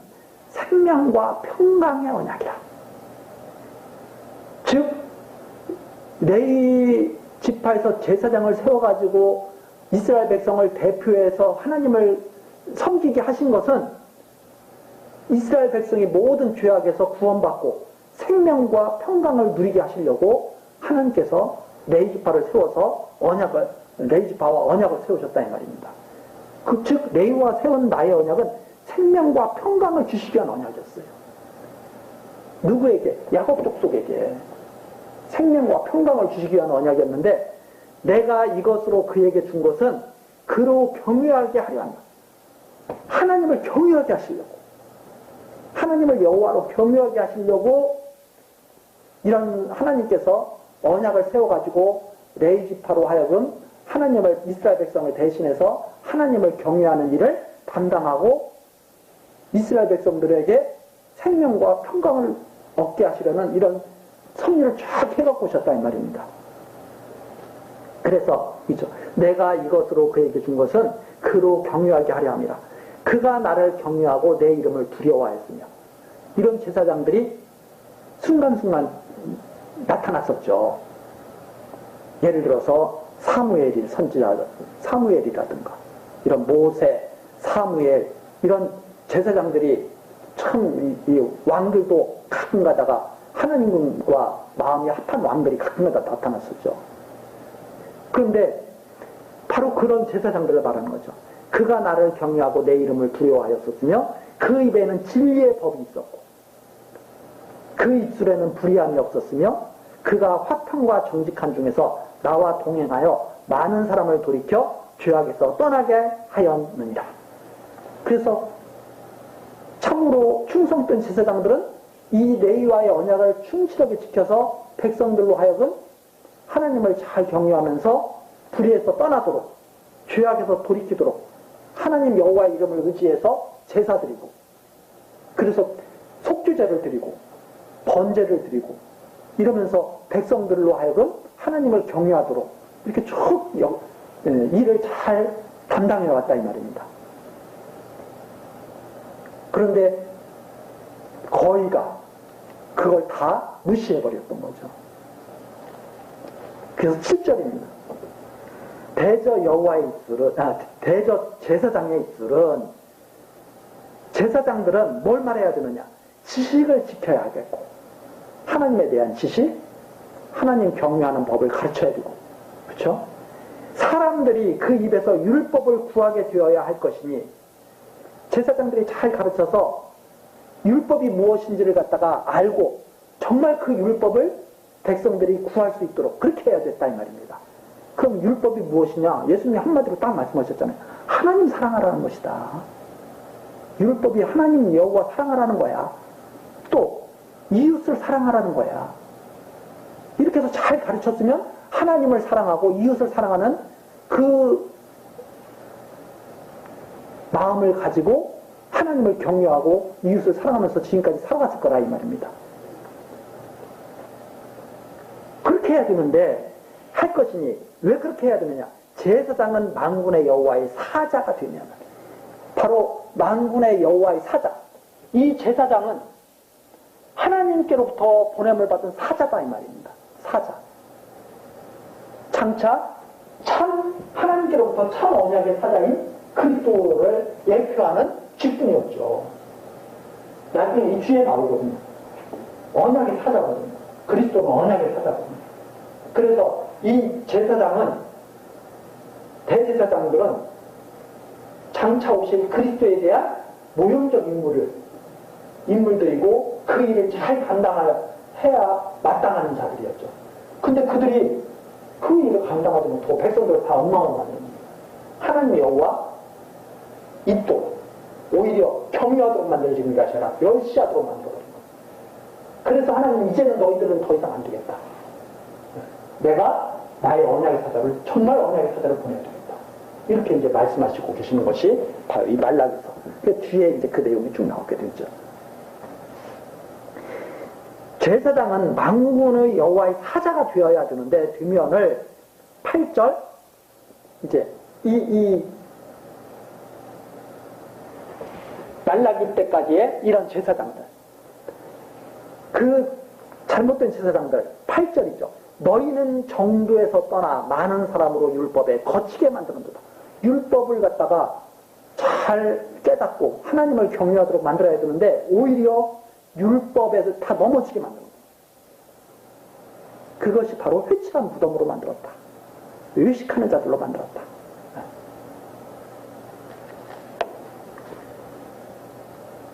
생명과 평강의 언약이라. 즉 레위 지파에서 제사장을 세워가지고 이스라엘 백성을 대표해서 하나님을 섬기게 하신 것은 이스라엘 백성이 모든 죄악에서 구원받고 생명과 평강을 누리게 하시려고 하나님께서 레위 지파를 세워서 레위 지파와 언약을 세우셨다 이 말입니다. 즉 레위와 세운 나의 언약은 생명과 평강을 주시기 위한 언약이었어요. 누구에게? 야곱 족속에게 생명과 평강을 주시기 위한 언약이었는데 내가 이것으로 그에게 준 것은 그로 경외하게 하려 한다. 하나님을 경외하게 하시려고 하나님을 여호와로 경외하게 하시려고 이런 하나님께서 언약을 세워가지고 레위 지파로 하여금 하나님을 이스라엘 백성을 대신해서 하나님을 경외하는 일을 담당하고 이스라엘 백성들에게 생명과 평강을 얻게 하시려는 이런 섭리를 쫙 해갖고 오셨다 이 말입니다. 그래서 내가 이것으로 그에게 준 것은 그로 경외하게 하려 함이라. 그가 나를 경외하고 내 이름을 두려워하였으며. 이런 제사장들이 순간순간 나타났었죠. 예를 들어서 사무엘이 선지자 사무엘이라든가 이런 모세, 사무엘 이런 제사장들이 참 이 왕들도 가끔 가다가 하나님과 마음이 합한 왕들이 가끔가다 나타났었죠. 그런데 바로 그런 제사장들을 말하는 거죠. 그가 나를 경외하고 내 이름을 두려워하였었으며 그 입에는 진리의 법이 있었고 그 입술에는 불의함이 없었으며 그가 화평과 정직한 중에서 나와 동행하여 많은 사람을 돌이켜 죄악에서 떠나게 하였느니라. 그래서 참으로 충성된 제사장들은 이 레위와의 언약을 충실하게 지켜서 백성들로 하여금 하나님을 잘 경외하면서 불의에서 떠나도록 죄악에서 돌이키도록 하나님 여호와의 이름을 의지해서 제사 드리고 그래서 속죄제를 드리고 번제를 드리고 이러면서 백성들로 하여금 하나님을 경외하도록 이렇게 쭉 일을 잘 담당해 왔다 이 말입니다. 그런데 거의가 그걸 다 무시해버렸던 거죠. 그래서 7절입니다. 대저 여호와의 입술은, 대저 제사장의 입술은, 제사장들은 뭘 말해야 되느냐? 지식을 지켜야 하겠고, 하나님에 대한 지식, 하나님 경외하는 법을 가르쳐야 되고, 그렇죠? 사람들이 그 입에서 율법을 구하게 되어야 할 것이니, 제사장들이 잘 가르쳐서 율법이 무엇인지를 갖다가 알고, 정말 그 율법을 백성들이 구할 수 있도록 그렇게 해야 됐다 이 말입니다. 그럼 율법이 무엇이냐? 예수님이 한마디로 딱 말씀하셨잖아요. 하나님 사랑하라는 것이다. 율법이 하나님 여호와 사랑하라는 거야. 또 이웃을 사랑하라는 거야. 이렇게 해서 잘 가르쳤으면 하나님을 사랑하고 이웃을 사랑하는 그 마음을 가지고 하나님을 경외하고 이웃을 사랑하면서 지금까지 살아갔을 거라 이 말입니다. 그렇게 해야 되는데 할 것이니 왜 그렇게 해야 되느냐? 제사장은 만군의 여호와의 사자가 되면 바로 만군의 여호와의 사자. 이 제사장은 하나님께로부터 보냄을 받은 사자다 이 말입니다. 사자. 장차 참 하나님께로부터 참 언약의 사자인 그리스도를 예표하는 직분이었죠. 나중에 이 뒤에 나오거든요. 언약의 사자거든요. 그리스도는 언약의 사자거든요. 그래서 이 제사장은, 대제사장들은 장차 오실 그리스도에 대한 모형적 인물들이고 그 일을 잘 감당해야 마땅한 자들이었죠. 근데 그들이 그 일을 감당하지 못하고 백성들을 다 엉망으로 만듭니다. 하나님 여호와 입도 오히려 경외하도록 만들어지는 것이 아니라 멸시하도록 만들어버린 거예요. 그래서 하나님 이제는 너희들은 더 이상 안 되겠다. 내가 나의 언약의 사자를, 정말 언약의 사자를 보내야 되겠다. 이렇게 이제 말씀하시고 계시는 것이 바로 이 말라기서. 그 뒤에 이제 그 내용이 쭉 나오게 되죠. 제사장은 만군의 여호와의 사자가 되어야 되는데, 되면을 8절, 이제 이 말라기 때까지의 이런 제사장들, 그 잘못된 제사장들, 8절이죠. 너희는 정도에서 떠나 많은 사람으로 율법에 거치게 만드는도다. 율법을 갖다가 잘 깨닫고 하나님을 경외하도록 만들어야 되는데 오히려 율법에서 다 넘어지게 만듭니다. 그것이 바로 회칠한 무덤으로 만들었다. 의식하는 자들로 만들었다.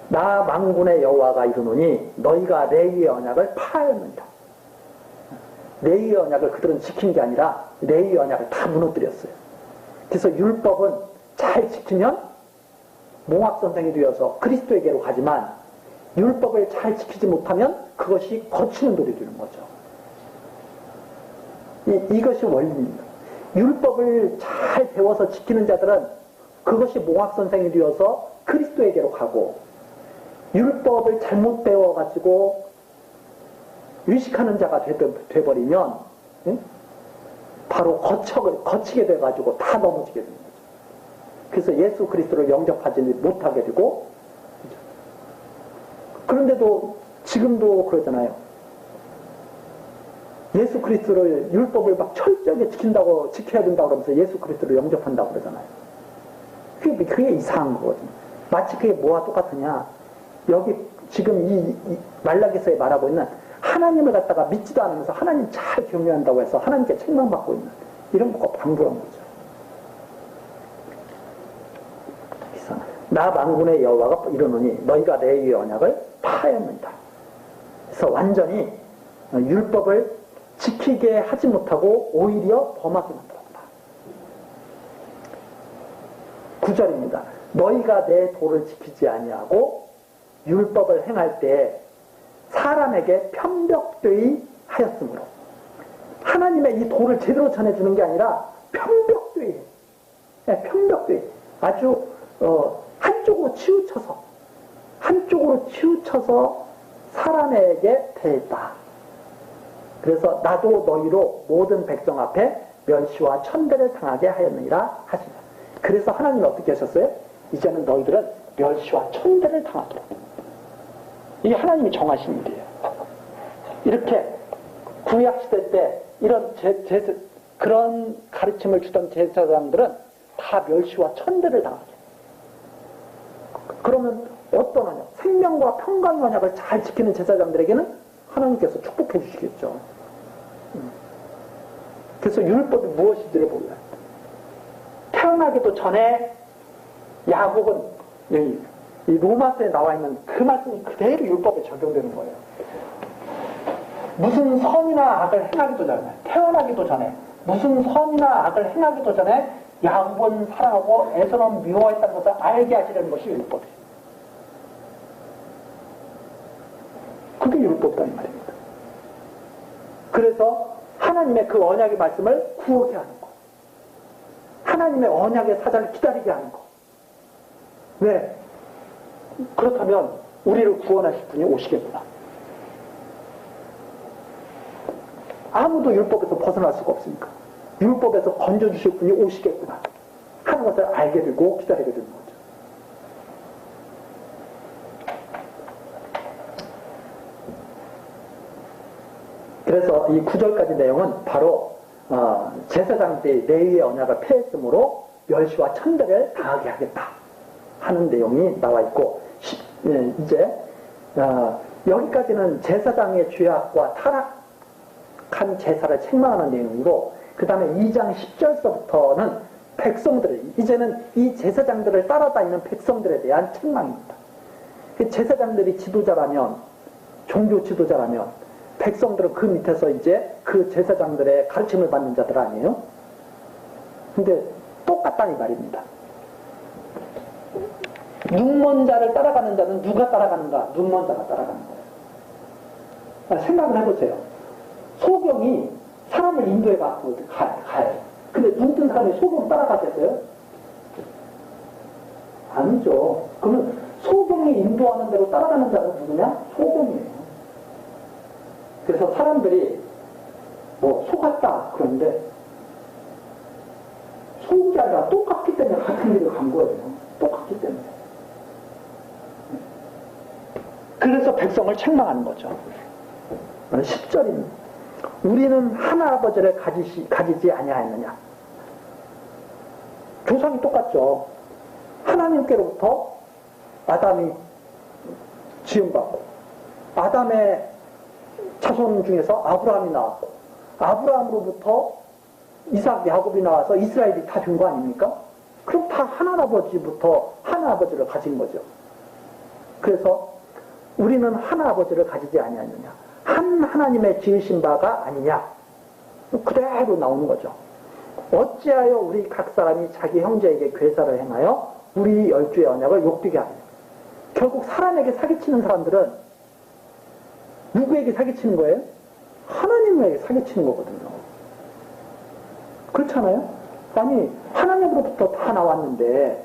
나 만군의 여호와가 이르노니 너희가 레위의 언약을 파하였느니라. 레위의 언약을 그들은 지킨 게 아니라 레위의 언약을 다 무너뜨렸어요. 그래서 율법은 잘 지키면 몽합선생이 되어서 그리스도에게로 가지만 율법을 잘 지키지 못하면 그것이 거치는 돌이 되는 거죠. 이것이 원리입니다. 율법을 잘 배워서 지키는 자들은 그것이 몽합선생이 되어서 그리스도에게로 가고, 율법을 잘못 배워가지고 의식하는 자가 돼버리면 바로 거치게 돼가지고 다 넘어지게 되는 거죠. 그래서 예수 그리스도를 영접하지 못하게 되고, 그런데도 지금도 그러잖아요. 예수 그리스도를, 율법을 막 철저하게 지켜야 된다고 그러면서 예수 그리스도를 영접한다고 그러잖아요. 그게 이상한 거거든요. 마치 그게 뭐와 똑같으냐. 여기 지금 이 말라기서에 말하고 있는 하나님을 갖다가 믿지도 않으면서 하나님 잘 경외한다고 해서 하나님께 책망받고 있는 이런 것과 방불한 거죠. 나 만군의 여호와가 이르노니 너희가 레위의 언약을 파하였느니라. 그래서 완전히 율법을 지키게 하지 못하고 오히려 범하게 만들었다. 9절입니다. 너희가 내 도를 지키지 아니하고 율법을 행할 때 사람에게 편벽되이 하였으므로, 하나님의 이 도를 제대로 전해주는 게 아니라 편벽되이, 아주 한쪽으로 치우쳐서 사람에게 대했다. 그래서 나도 너희로 모든 백성 앞에 멸시와 천대를 당하게 하였느니라 하시라. 그래서 하나님은 어떻게 하셨어요? 이제는 너희들은 멸시와 천대를 당하도록. 이게 하나님이 정하신 일이에요. 이렇게 구약시대 때 이런 그런 가르침을 주던 제사장들은 다 멸시와 천대를 당하게. 그러면 어떤 언약? 생명과 평강의 언약을 잘 지키는 제사장들에게는 하나님께서 축복해 주시겠죠. 그래서 율법이 무엇인지를 몰라요. 태어나기도 전에 야곱은 이 로마서에 나와 있는 그 말씀이 그대로 율법에 적용되는 거예요. 무슨 선이나 악을 행하기도 전에, 태어나기도 전에, 무슨 선이나 악을 행하기도 전에 야곱은 사랑하고 에서는 미워했다는 것을 알게 하시려는 것이 율법이에요. 그게 율법이다 이 말입니다. 그래서 하나님의 그 언약의 말씀을 구하게 하는 거. 하나님의 언약의 사자를 기다리게 하는 거. 왜? 그렇다면 우리를 구원하실 분이 오시겠구나. 아무도 율법에서 벗어날 수가 없으니까. 율법에서 건져주실 분이 오시겠구나 하는 것을 알게 되고 기다리게 되는 거죠. 그래서 이 9절까지 내용은 바로 제사장들이 레위의 언약을 폐했으므로 멸시와 천대를 당하게 하겠다 하는 내용이 나와 있고, 이제 여기까지는 제사장의 죄악과 타락한 제사를 책망하는 내용이고, 그 다음에 2장 10절서부터는 백성들, 이제는 이 제사장들을 따라다니는 백성들에 대한 책망입니다. 제사장들이 지도자라면, 종교 지도자라면 백성들은 그 밑에서 이제 그 제사장들의 가르침을 받는 자들 아니에요? 근데 똑같다니 말입니다. 눈먼 자를 따라가는 자는 누가 따라가는가? 눈먼 자가 따라가는 거예요. 생각을 해보세요. 소경이 사람을 인도해 갖고 가요. 근데 눈 뜬 사람이 소경 따라가겠어요? 아니죠. 그러면 소경이 인도하는 대로 따라가는 자는 누구냐? 소경이에요. 그래서 사람들이 뭐 속았다 그러는데 속이 아니라 똑같기 때문에 같은 길을 간 거예요. 똑같기 때문에. 그래서 백성을 책망하는 거죠. 10절입니다. 우리는 하나 아버지를 가지지 아니하였느냐. 조상이 똑같죠. 하나님께로부터 아담이 지음받고 아담의 자손 중에서 아브라함이 나왔고 아브라함으로부터 이삭, 야곱이 나와서 이스라엘이 다 된 거 아닙니까? 그럼 다 하나아버지부터 하나아버지를 가진 거죠. 그래서 우리는 하나아버지를 가지지 아니하느냐. 한 하나님의 지으신 바가 아니냐. 그대로 나오는 거죠. 어찌하여 우리 각 사람이 자기 형제에게 괴사를 행하여 우리 열주의 언약을 욕되게 하느냐. 결국 사람에게 사기치는 사람들은 누구에게 사기치는 거예요? 하나님에게 사기치는 거거든요. 그렇잖아요? 아니 하나님으로부터 다 나왔는데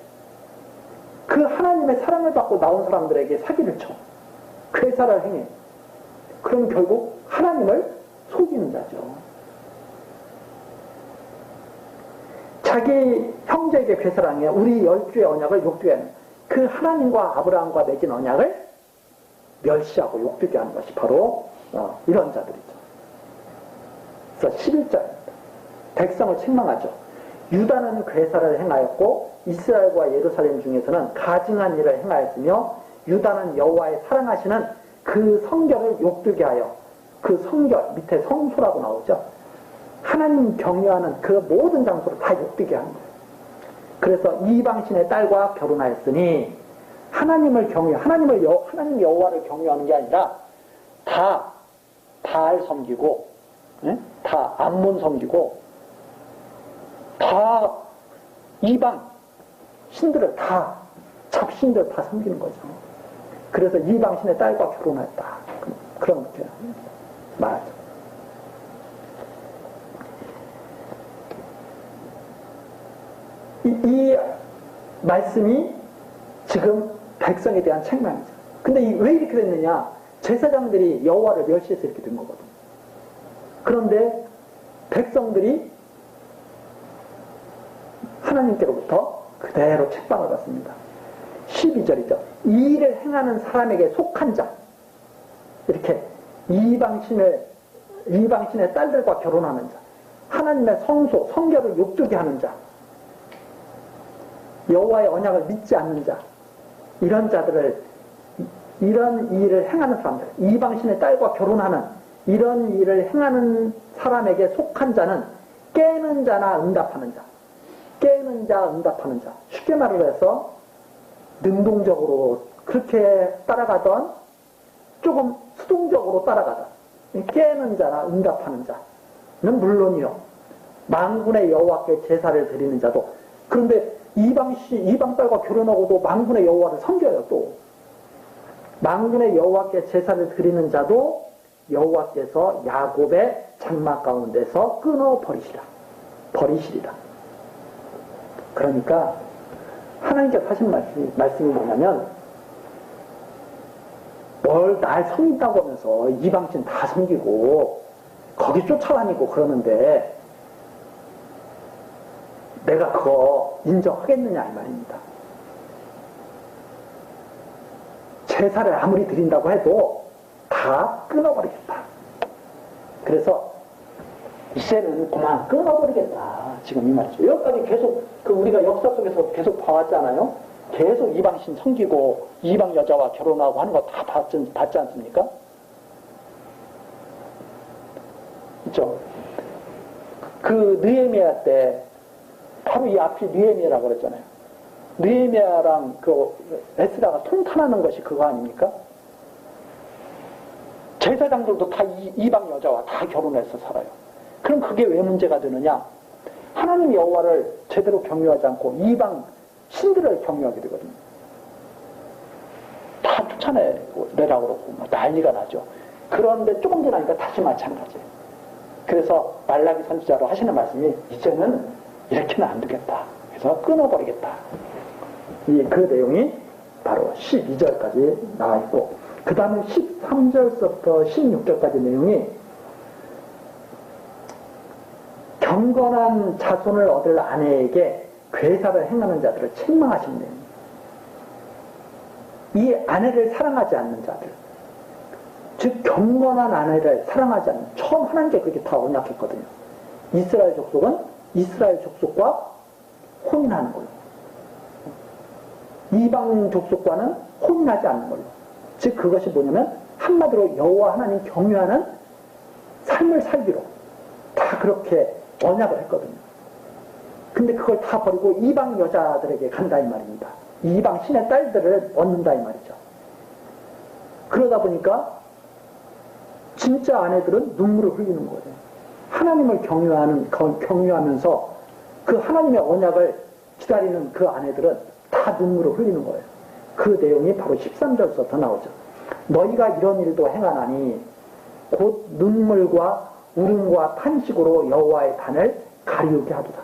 그 하나님의 사랑을 받고 나온 사람들에게 사기를 쳐. 괴사를 행해. 그럼 결국 하나님을 속이는 자죠. 자기 형제에게 괴사를 행해 우리 열주의 언약을 욕되게 하는, 그 하나님과 아브라함과 맺은 언약을 멸시하고 욕되게 하는 것이 바로 이런 자들이죠. 그래서 11절입니다. 백성을 책망하죠. 유다는 괴사를 행하였고 이스라엘과 예루살렘 중에서는 가증한 일을 행하였으며 유다는 여호와의 사랑하시는 그 성결을 욕되게 하여, 그 성결 밑에 성소라고 나오죠. 하나님 경외하는 그 모든 장소를 다 욕되게 하는 거예요. 그래서 이방신의 딸과 결혼하였으니 하나님을 경외, 하나님 여호와를 경외하는 게 아니라 다 바알 섬기고, 다 암몬 섬기고, 다 이방 신들을 다 잡신들 다 섬기는 거죠. 그래서 이방 신의 딸과 결혼했다. 그렇게 말하죠. 이 말씀이 지금 백성에 대한 책망이죠. 근데 왜 이렇게 됐느냐? 제사장들이 여호와를 멸시해서 이렇게 된 거거든. 그런데 백성들이 하나님께로부터 그대로 책방을 받습니다. 12절이죠. 이 일을 행하는 사람에게 속한 자, 이렇게 이방신의 딸들과 결혼하는 자, 하나님의 성소, 성결을 욕되게 하는 자, 여호와의 언약을 믿지 않는 자, 이런 자들을, 이런 일을 행하는 사람들, 이방신의 딸과 결혼하는 이런 일을 행하는 사람에게 속한 자는 깨는 자나 응답하는 자, 깨는 자, 응답하는 자. 쉽게 말을 해서 능동적으로 그렇게 따라가던, 조금 수동적으로 따라가던 깨는 자나 응답하는 자는 물론이요, 만군의 여호와께 제사를 드리는 자도. 그런데 이방 딸과 결혼하고도 만군의 여호와를 섬겨요. 또 만군의 여호와께 제사를 드리는 자도 여호와께서 야곱의 장막 가운데서 끊어 버리시리라. 그러니까 하나님께서 하신 말씀이 뭐냐면, 뭘 날 섬긴다고 하면서 이방신 다 섬기고 거기 쫓아다니고 그러는데 내가 그거 인정하겠느냐 이 말입니다. 제사를 아무리 드린다고 해도 다 끊어버리겠다. 그래서 이제는 그만 끊어버리겠다. 지금 이 말이죠. 여기까지 계속 우리가 역사 속에서 계속 봐왔잖아요. 계속 이방신 섬기고 이방 여자와 결혼하고 하는 거 다 봤지 않습니까? 그렇죠? 그 느헤미야 때 바로 이 앞이 느헤미야라고 그랬잖아요. 느헤미야랑 그 에스라가 통탄하는 것이 그거 아닙니까? 제사장들도 다 이방 여자와 다 결혼해서 살아요. 그럼 그게 왜 문제가 되느냐? 하나님 여호와를 제대로 경유하지 않고 이방 신들을 경유하게 되거든요. 다 쫓아내라고 그러고 난리가 나죠. 그런데 조금 지나니까 다시 마찬가지예요. 그래서 말라기 선지자로 하시는 말씀이 이제는 이렇게는 안 되겠다. 그래서 끊어버리겠다. 그 내용이 바로 12절까지 나와 있고, 그 다음에 13절부터 16절까지 내용이 경건한 자손을 얻을 아내에게 괴사를 행하는 자들을 책망하시는 내용입니다. 이 아내를 사랑하지 않는 자들, 즉 경건한 아내를 사랑하지 않는, 처음 하나님께 그렇게 다 언약했거든요. 이스라엘 족속은 이스라엘 족속과 혼인하는 걸로, 이방 족속과는 혼인하지 않는 걸로. 즉 그것이 뭐냐면 한마디로 여호와 하나님 경유하는 삶을 살기로 다 그렇게 언약을 했거든요. 근데 그걸 다 버리고 이방 여자들에게 간다 이 말입니다. 이방 신의 딸들을 얻는다 이 말이죠. 그러다 보니까 진짜 아내들은 눈물을 흘리는 거예요. 하나님을 경유하면서 그 하나님의 언약을 기다리는 그 아내들은 다 눈물을 흘리는 거예요. 그 내용이 바로 13절부터 나오죠. 너희가 이런 일도 행하나니 곧 눈물과 울음과 탄식으로 여호와의 단을 가리우게 하도다.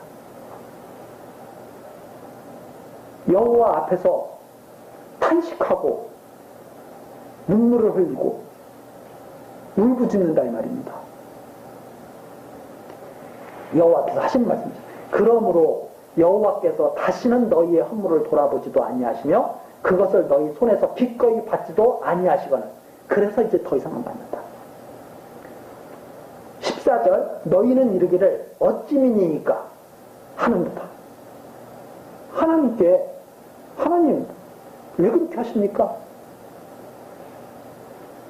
여호와 앞에서 탄식하고 눈물을 흘리고 울부짖는다 이 말입니다. 여호와께서 하신 말씀이죠. 그러므로 여호와께서 다시는 너희의 허물을 돌아보지도 아니하시며 그것을 너희 손에서 기꺼이 받지도 아니하시거늘. 그래서 이제 더 이상 안 받는다. 14절 너희는 이르기를 어찌 믿니까 하는도다. 하나님께 하나님 왜 그렇게 하십니까?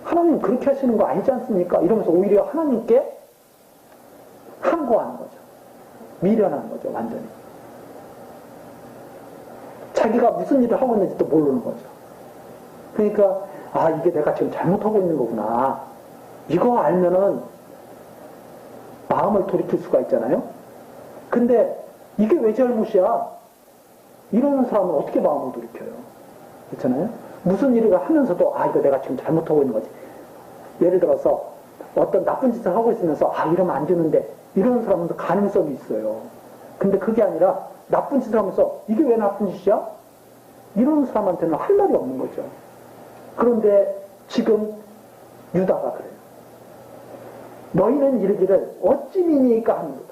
하나님 그렇게 하시는 거 아니지 않습니까? 이러면서 오히려 하나님께 항거하는 거죠. 미련한 거죠. 완전히. 자기가 무슨 일을 하고 있는지도 모르는 거죠. 그러니까 이게 내가 지금 잘못하고 있는 거구나. 이거 알면은 마음을 돌이킬 수가 있잖아요. 근데 이게 왜 잘못이야? 이러는 사람은 어떻게 마음을 돌이켜요? 그렇잖아요. 무슨 일을 하면서도 이거 내가 지금 잘못하고 있는 거지. 예를 들어서 어떤 나쁜 짓을 하고 있으면서 이러면 안 되는데 이러는 사람은 가능성이 있어요. 근데 그게 아니라 나쁜 짓을 하면서 이게 왜 나쁜 짓이야? 이런 사람한테는 할 말이 없는 거죠. 그런데 지금 유다가 그래요. 너희는 이르기를 어찌 미니까 하는도다.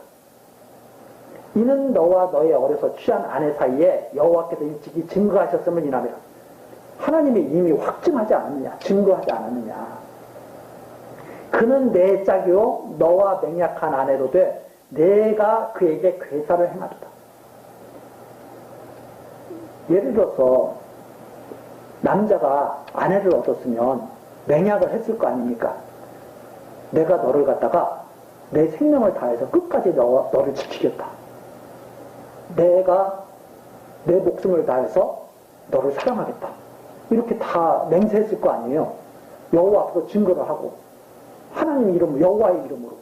이는 너와 너의 어려서 취한 아내 사이에 여호와께서 일찍이 증거하셨음을 인하며 하나님이 이미 확증하지 않았느냐, 증거하지 않았느냐. 그는 내 짝이요 너와 맹약한 아내로 돼 내가 그에게 괴사를 행하도다. 예를 들어서 남자가 아내를 얻었으면 맹약을 했을 거 아닙니까? 내가 너를 갖다가 내 생명을 다해서 끝까지 너를 지키겠다. 내가 내 목숨을 다해서 너를 사랑하겠다. 이렇게 다 맹세했을 거 아니에요. 여호와 앞에서 증거를 하고 하나님 이름, 여호와의 이름으로.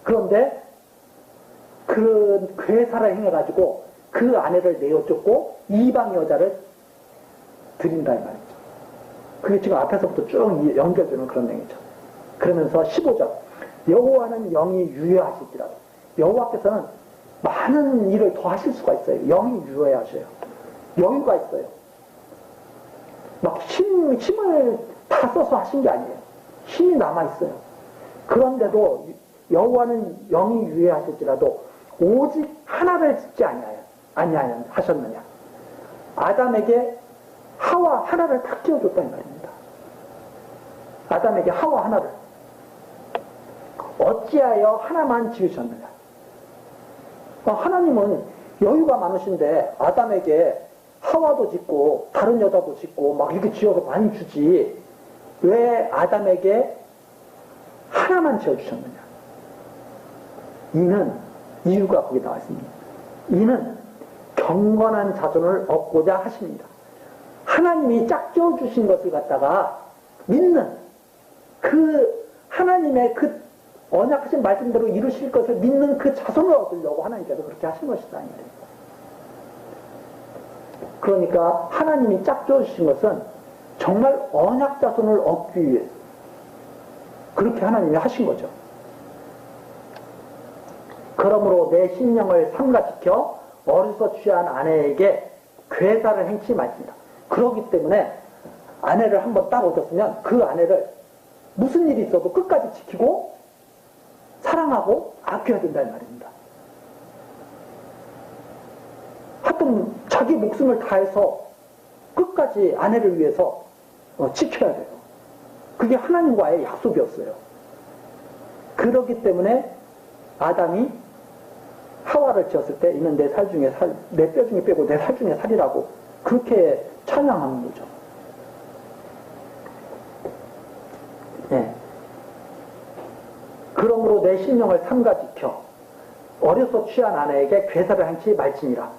그런데 그런 괴사를 행해가지고 그 아내를 내어쫓고 이방 여자를 드린다 이 말이죠. 그게 지금 앞에서부터 쭉 연결되는 그런 내용이죠. 그러면서 15절 여호와는 영이 유효하실지라도 여호와께서는 많은 일을 더 하실 수가 있어요. 영이 유효하셔요. 여유가 있어요. 막 힘을 다 써서 하신 게 아니에요. 힘이 남아있어요. 그런데도 여호와는 영이 유효하실지라도 오직 하나를 짓지 아니하셨느냐. 아담에게 하와 하나를 탁 끼워줬다 이 말입니다. 아담에게 하와 하나를. 어찌하여 하나만 지으셨느냐. 하나님은 여유가 많으신데 아담에게 하와도 짓고 다른 여자도 짓고 막 이렇게 지어서 많이 주지 왜 아담에게 하나만 지어주셨느냐. 이는 이유가 거기 나와 있습니다. 이는 경건한 자손을 얻고자 하십니다. 하나님이 짝지어 주신 것을 갖다가 믿는 그 하나님의 그 언약하신 말씀대로 이루실 것을 믿는 그 자손을 얻으려고 하나님께서 그렇게 하신 것이다 이 말입니다. 그러니까 하나님이 짝지어 주신 것은 정말 언약 자손을 얻기 위해서 그렇게 하나님이 하신 거죠. 그러므로 내 심령을 삼가지켜 어려서 취한 아내에게 괴사를 행치 말입니다. 그렇기 때문에 아내를 한번 딱 얻었으면 그 아내를 무슨 일이 있어도 끝까지 지키고 사랑하고 아껴야 된다는 말입니다. 하여튼 자기 목숨을 다해서 끝까지 아내를 위해서 지켜야 돼요. 그게 하나님과의 약속이었어요. 그렇기 때문에 아담이 하와를 지었을 때 이는 내 살 중에 살, 내 뼈 중에 뼈고 내 살 중에 살이라고 그렇게 찬양하는 거죠. 네. 그러므로 내 심령을 삼가지켜 어려서 취한 아내에게 괴사를 행치 말지니라.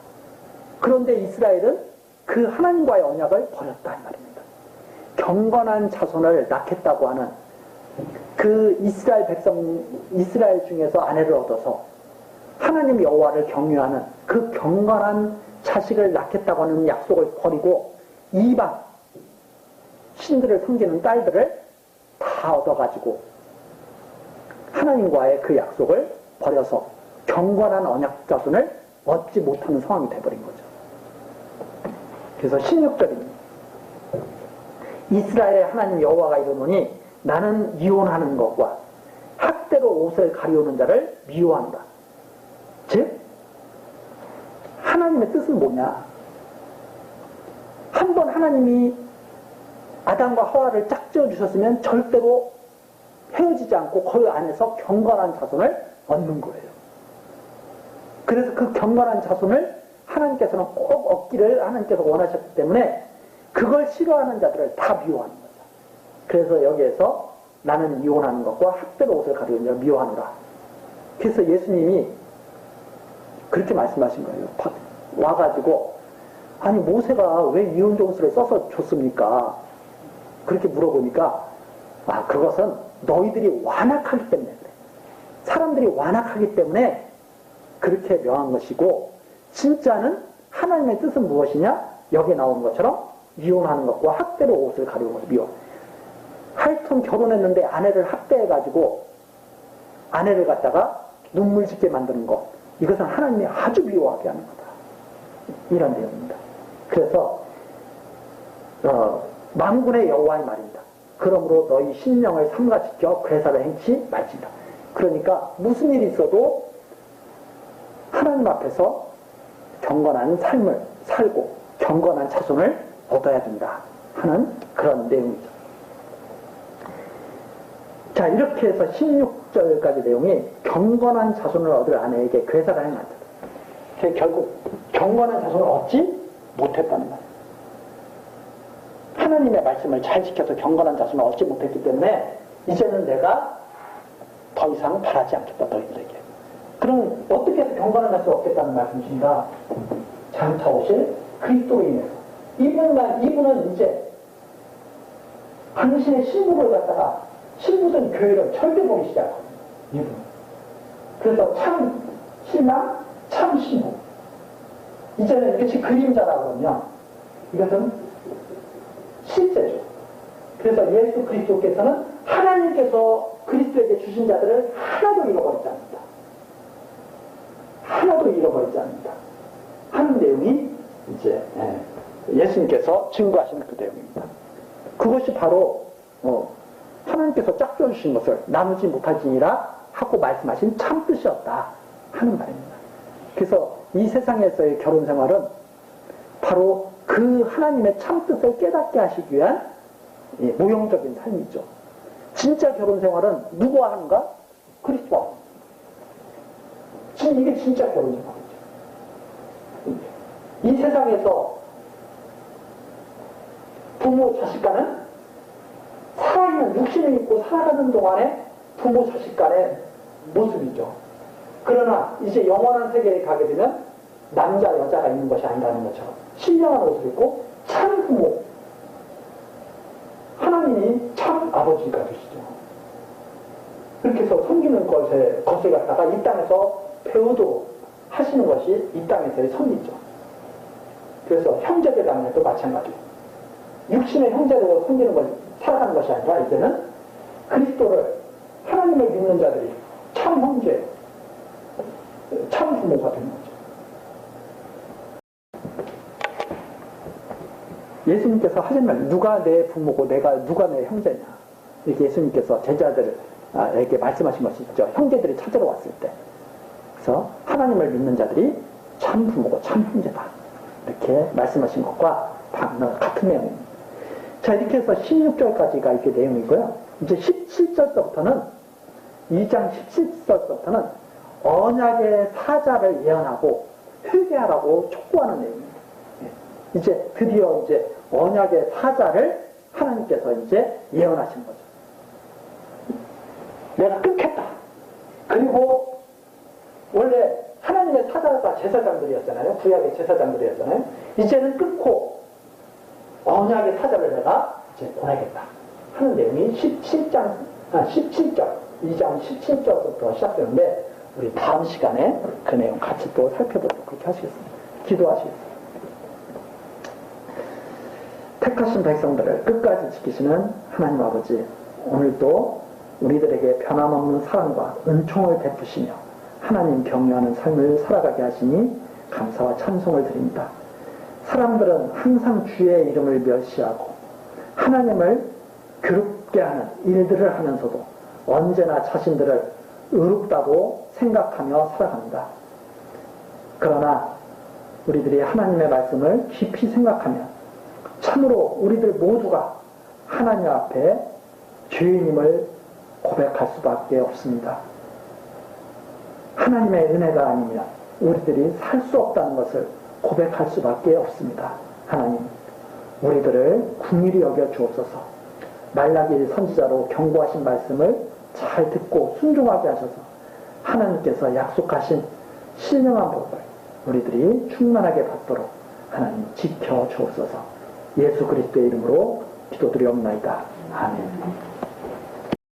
그런데 이스라엘은 그 하나님과의 언약을 버렸다 이 말입니다. 경건한 자손을 낳겠다고 하는 그 이스라엘 백성, 이스라엘 중에서 아내를 얻어서 하나님 여호와를 경유하는 그 경건한 자식을 낳겠다고 하는 약속을 버리고 이방 신들을 섬기는 딸들을 다 얻어가지고 하나님과의 그 약속을 버려서 경건한 언약 자손을 얻지 못하는 상황이 돼버린 거죠. 그래서 16절입니다. 이스라엘의 하나님 여호와가 이르노니 나는 이혼하는 것과 학대로 옷을 가리우는 자를 미워한다. 즉 하나님의 뜻은 뭐냐. 한번 하나님이 아담과 하와를 짝지어 주셨으면 절대로 헤어지지 않고 그 안에서 경건한 자손을 얻는 거예요. 그래서 그 경건한 자손을 하나님께서는 꼭 얻기를 하나님께서 원하셨기 때문에 그걸 싫어하는 자들을 다 미워하는 거죠. 그래서 여기에서 나는 이혼하는 것과 학대로 옷을 가리우는 자를 미워하노라. 그래서 예수님이 그렇게 말씀하신 거예요. 와가지고 아니 모세가 왜 이혼 정수를 써서 줬습니까? 그렇게 물어보니까 그것은 너희들이 완악하기 때문에 그래. 사람들이 완악하기 때문에 그렇게 명한 것이고 진짜는 하나님의 뜻은 무엇이냐? 여기에 나온 것처럼 이혼하는 것과 학대로 옷을 가리우는 것을 미워. 하여튼 결혼했는데 아내를 학대해가지고 아내를 갖다가 눈물 짓게 만드는 것, 이것은 하나님이 아주 미워하게 하는 거다. 이런 내용입니다. 그래서 만군의 여호와의 말입니다. 그러므로 너희 신령을 삼가시켜 괴사를 행치 말지니라. 그러니까 무슨 일이 있어도 하나님 앞에서 경건한 삶을 살고 경건한 자손을 얻어야 된다 하는 그런 내용이죠. 자, 이렇게 해서 16절까지 내용이 경건한 자손을 얻을 아내에게 괴사를 행한다. 결국 경건한 자손을 얻지 못했다는 말이에요. 하나님의 말씀을 잘 지켜서 경건한 자손을 얻지 못했기 때문에 이제는 내가 더 이상 바라지 않겠다, 너희들에게. 그럼 어떻게 해서 경건한 자손을 얻겠다는 말씀이신가? 장차 오실 그리스도로 인해서. 이분은 이제 당신의 신부를 갖다가 신부된 교회를 철폐보기 시작하거든요. 이분은. 그래서 참 신랑, 참 신부. 이제는 이것이 그림자라거든요. 이것은 실제죠. 그래서 예수 그리스도께서는 하나님께서 그리스도에게 주신 자들을 하나도 잃어버리지 않는다. 하나도 잃어버리지 않는다. 하는 내용이 이제 예수님께서 증거하신 그 내용입니다. 그것이 바로 하나님께서 짝져 주신 것을 나누지 못할지니라 하고 말씀하신 참 뜻이었다 하는 말입니다. 그래서 이 세상에서의 결혼 생활은 바로 그 하나님의 참 뜻을 깨닫게 하시기 위한 모형적인 삶이죠. 진짜 결혼 생활은 누구와 하는가? 그리스도와. 지금 이게 진짜 결혼 생활이죠. 이 세상에서 부모 자식 간은 살아있는 육신을 입고 살아가는 동안에 부모 자식 간의 모습이죠. 그러나 이제 영원한 세계에 가게 되면 남자 여자가 있는 것이 아니라는 것처럼 신령한 옷을 입고 참 부모, 하나님이 참 아버지가 되시죠. 그렇게 해서 섬기는 것을 갖다가 이 땅에서 배우도록 하시는 것이 이 땅에서의 선이죠. 그래서 형제들 간에도 마찬가지고 육신의 형제로 섬기는 걸 살아가는 것이 아니라 이제는 그리스도를 하나님을 믿는 자들이 참 형제, 참 부모가 되는 거죠. 예수님께서 하신 말, 누가 내 부모고 누가 내 형제냐. 이렇게 예수님께서 제자들에게 말씀하신 것이 있죠. 형제들이 찾으러 왔을 때. 그래서 하나님을 믿는 자들이 참 부모고 참 형제다. 이렇게 말씀하신 것과 같은 내용입니다. 자, 이렇게 해서 16절까지가 이렇게 내용이고요. 이제 17절부터는 2장 17절부터는 언약의 사자를 예언하고 회개하라고 촉구하는 내용입니다. 이제 드디어 이제 언약의 사자를 하나님께서 이제 예언하신 거죠. 내가 끊겠다. 그리고 원래 하나님의 사자가 제사장들이었잖아요. 구약의 제사장들이었잖아요. 이제는 끊고 언약의 사자를 내가 이제 보내겠다 하는 내용이 17절, 2장 17절부터 시작되는데 우리 다음 시간에 그 내용 같이 또 살펴보도록 그렇게 하시겠습니다. 기도하시겠습니다. 택하신 백성들을 끝까지 지키시는 하나님 아버지, 오늘도 우리들에게 변함없는 사랑과 은총을 베푸시며 하나님 경외하는 삶을 살아가게 하시니 감사와 찬송을 드립니다. 사람들은 항상 주의 이름을 멸시하고 하나님을 괴롭게 하는 일들을 하면서도 언제나 자신들을 의롭다고 생각하며 살아갑니다. 그러나 우리들이 하나님의 말씀을 깊이 생각하면 참으로 우리들 모두가 하나님 앞에 죄인임을 고백할 수밖에 없습니다. 하나님의 은혜가 아니면 우리들이 살 수 없다는 것을 고백할 수밖에 없습니다. 하나님, 우리들을 긍휼히 여겨 주옵소서. 말라기 선지자로 경고하신 말씀을 잘 듣고 순종하게 하셔서 하나님께서 약속하신 신령한 복을 우리들이 충만하게 받도록 하나님 지켜 주옵소서. 예수 그리스도의 이름으로 기도드리옵나이다. 아멘.